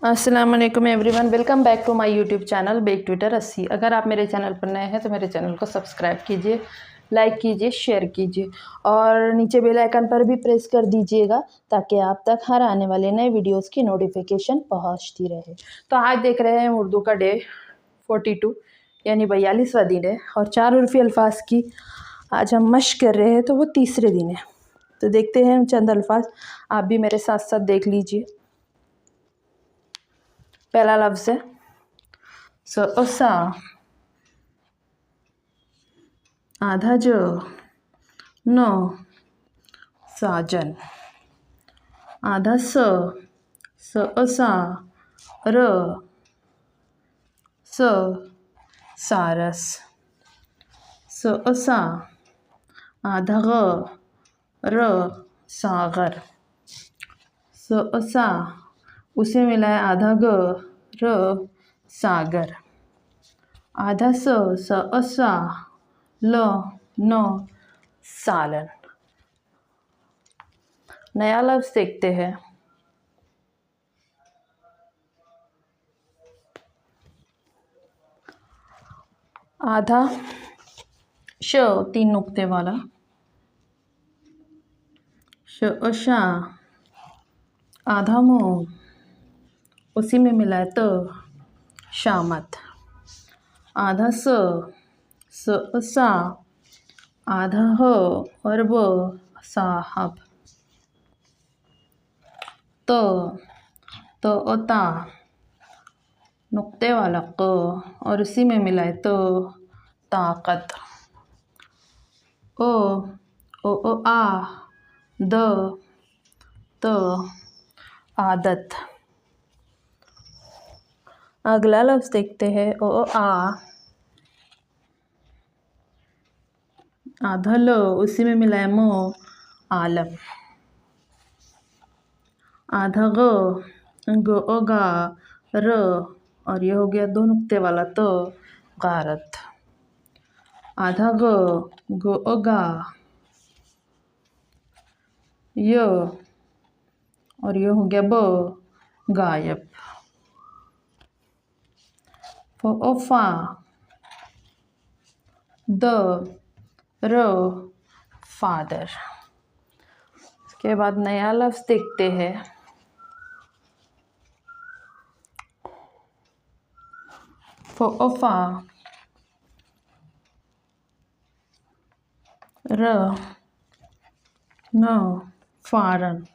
अस्सलाम वालेकुम everyone, welcome back to my YouTube channel bake Twitter 80। अगर आप मेरे चैनल पर नए हैं तो मेरे चैनल को सब्सक्राइब कीजिए, लाइक कीजिए, शेयर कीजिए और नीचे बेल आइकन पर भी प्रेस कर दीजिएगा ताकि आप तक हर आने वाले नए वीडियोस की नोटिफिकेशन पहुंचती रहे। तो आज देख रहे हैं उर्दू का डे 42 यानी 42वां दिन है और 4 उर्फ़ी अल्फाज की आज हम मश्क कर रहे हैं, तो वो तीसरे दिन है। तो देखते हैं चंद अल्फाज, आप भी मेरे साथ साथ देख लीजिए। पहला लफ्ज़ है सा, आधा जो, नो, साजन। आधा सा, र, सारस। सा, आधा र, सागर। सा, उसे मिला है आधा र, सागर। आधा सा, नो, सालन। नया लफ्ज़ देखते हैं। आधा 3 नुक्ते वाला, शा, आधा मुँह, उसी में मिला है शामत। आधा सा, आधा हो और वो साहब। तो ओता, नुक्ते वाला और उसी में मिला है ताकत। ओ आदत। अगला लफ्ज़ देखते हैं। आधा लो, उसी में मिला है आलम। आधा गा, र, और ये हो गया 2 नुक्ते वाला गारत। आधा गा, यो, और ये हो गया गायब। फा, र, फादर। इसके बाद नया लफ्ज़ देखते हैं। फा, र, नो, फारन।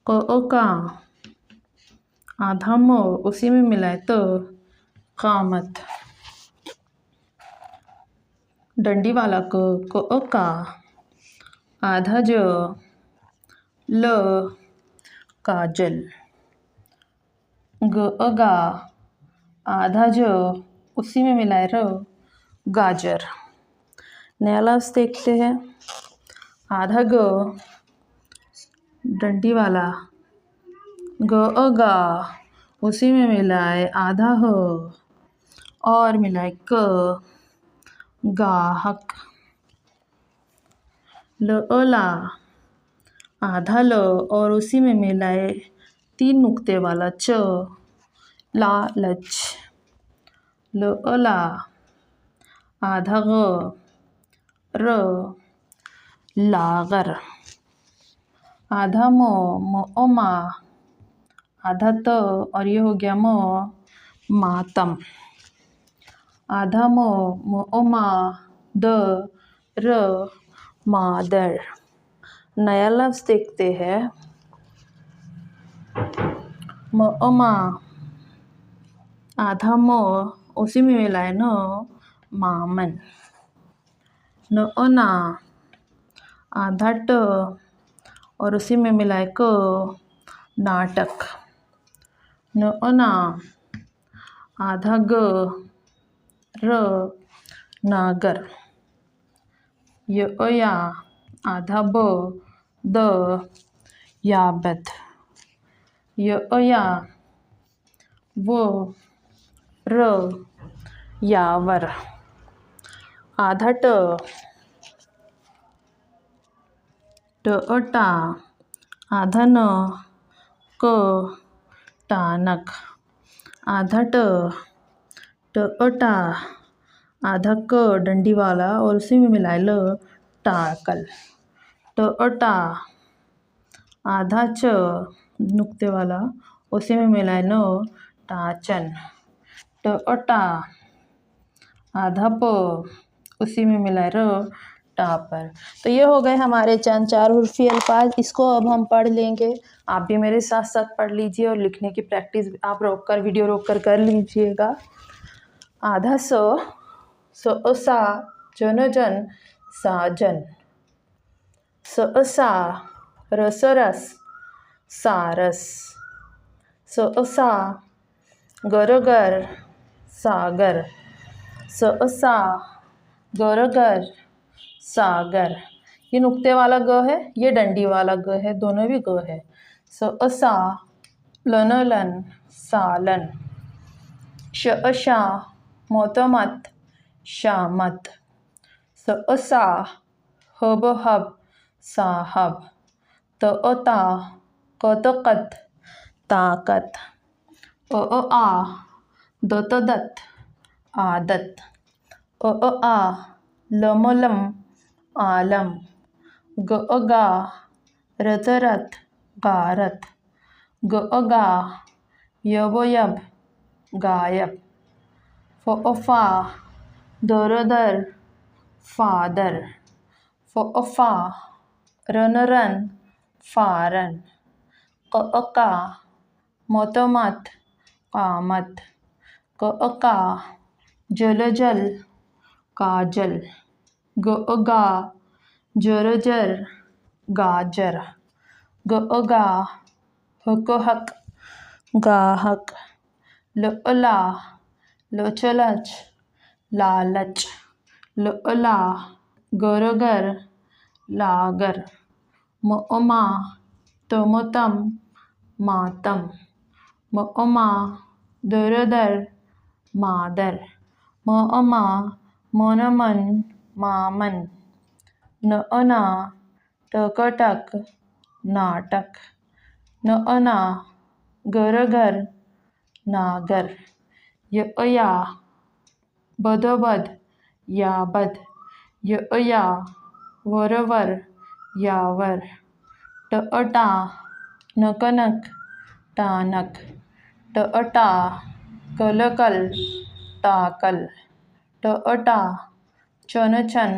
का, आधा मो, उसी में मिला है कामत। डंडी वाला का, आधा जो, ल, काजल। गा, आधा जो, उसी में मिला है गाजर। नया लफ्ज़ देखते हैं। आधा डंडी वाला, गा, उसी में मिला है आधा हो और मिला है गाहक। ला, आधा लो और उसी में मिला है 3 नुक्ते वाला लालच। ला, आधा र, लागर। आधा मोमा, आधा और ये हो गया मातम। आधा मोमा, र, मादर। नया लफ्ज़ देखते हैं। मोमा, आधा उसी में मिला है मामन। ना, आधा और उसी में मिला है नाटक। ना, आधा र, नागर। या, आधा याबत। या, वो, र, यावर। आधा टा, आधा टानक। आधा ट, टा, आधा क डंडी वाला और उसी में मिलाए ल, टाकल। टा, आधा च नुक्ते वाला उसी में मिलाए न, टाचन। टा, आधा प उसी में मिलाए र, टापर। तो ये हो गए हमारे चंद 4 उर्फी अल्फाज। इसको अब हम पढ़ लेंगे। आप भी मेरे साथ साथ पढ़ लीजिए और लिखने की प्रैक्टिस आप वीडियो रोक कर लीजिएगा। आधा स, सा, जन जन, साजन। सा, रस रस, सारस। सा, गर गर, सागर। सा, गर गर, सागर। ये नुक्ते वाला ग है, ये डंडी वाला ग है, दोनों भी ग है। सा, लन लन, सालन। शा, मोतमत, शामत। सा, हब हब, साहब। ता, कतकत, ताकत। आ, दतदत, आदत। आ, लमलम, आलम। गा, रतरत, गारत। गा, यबयब, गायब। फा, दरदर, फादर। फा, रनरन, फारन। का, मोतमत, कामत। का, जलजल, काजल। गा, जरजर, गाजर। गा, हक, गाहक। ला, लचलच, लालच। ला, गरगर, लागर। मा, तमतम, मातम। मा, दरदर, मादर। मा, मनमन, मामन। ना, टकटक, नाटक। ना, गरगर, नागर। या, बदबद, याबद। या, वरवर, यावर। टा, नकनक, टानक। टा, कलकल, टाकल। टा, चनचन,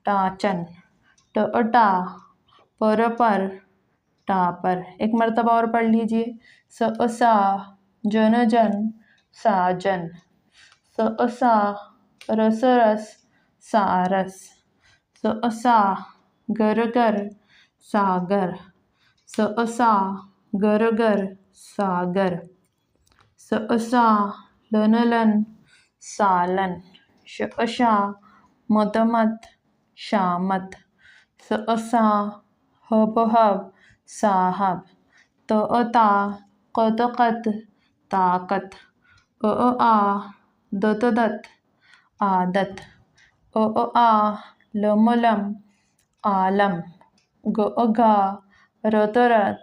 टाचन। टा, परपर, टापर। एक मर्तबा और पढ़ लीजिए। सा, जन जन, साजन। सा, रस रस, सारस। सा, गरगर, सागर। सा, गरगर, सागर। सा, लन लन, सालन। शा, मतमत, शामत। सा, हब हब, साहब। ता, कतकत, ताकत। आ, दतदत, आदत। आ, लमलम, आलम। गा, रतरत,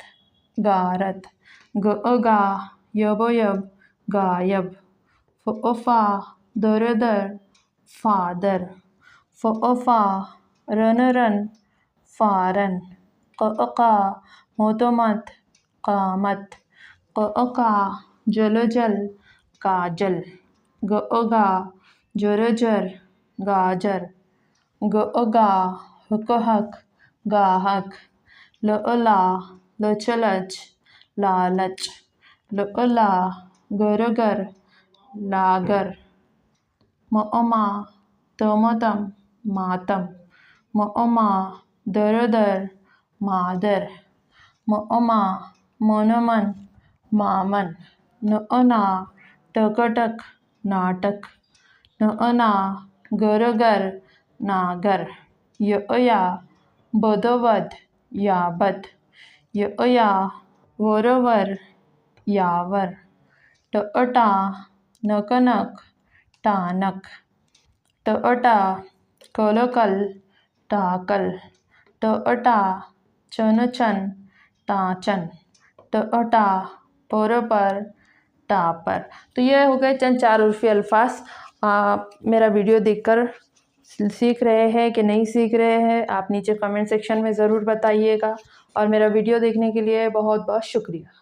गारत। गा, यबयब, गायब। फा, दरदर, फादर। फा, रनरन, फारन। का, मोतमत, कामत। का, जलजल, काजल। गा, जरजर, गाजर। गा, हक, गाहक। ला, लचलच, लालच। ला, गरगर, लागर। मा, तमतम, मातम। मा, दरदर, मादर। मा, मनमन, मामन। ना, टकटक, नाटक। ना, गरगर, नागर। या, बदबद, याबद। या, वरवर, यावर। टा, नकनक, टानक। टा, कलकल, टाकल। टा, चनचन, टाचन। टा, पोर पर टापर। तो ये हो गए चंद 4 उर्फ़ी अल्फाज। मेरा वीडियो देखकर सीख रहे हैं कि नहीं सीख रहे हैं, आप नीचे कमेंट सेक्शन में ज़रूर बताइएगा और मेरा वीडियो देखने के लिए बहुत बहुत शुक्रिया।